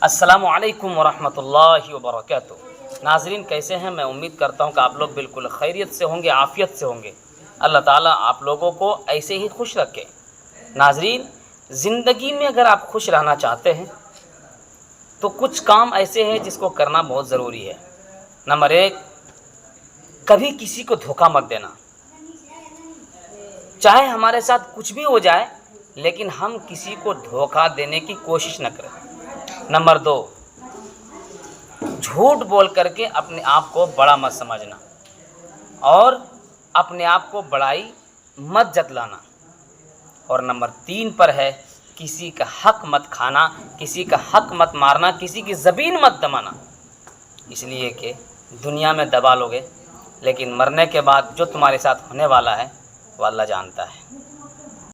अस्सलामु अलैकुम वरहमतुल्लाहि वबरकातुहू। नाज़रीन, कैसे हैं? मैं उम्मीद करता हूं कि आप लोग बिल्कुल खैरियत से होंगे, आफ़ियत से होंगे। अल्लाह ताला आप लोगों को ऐसे ही खुश रखे। नाज़रीन, ज़िंदगी में अगर आप खुश रहना चाहते हैं तो कुछ काम ऐसे हैं जिसको करना बहुत ज़रूरी है। नंबर 1, कभी किसी को धोखा मत देना। चाहे हमारे साथ कुछ भी हो जाए, लेकिन हम किसी को धोखा देने की कोशिश न करें। नंबर 2, झूठ बोल करके अपने आप को बड़ा मत समझना और अपने आप को बड़ाई मत जतलाना। और नंबर 3 पर है, किसी का हक मत खाना, किसी का हक मत मारना, किसी की ज़मीन मत दबाना। इसलिए कि दुनिया में दबा लोगे, लेकिन मरने के बाद जो तुम्हारे साथ होने वाला है वो अल्लाह जानता है।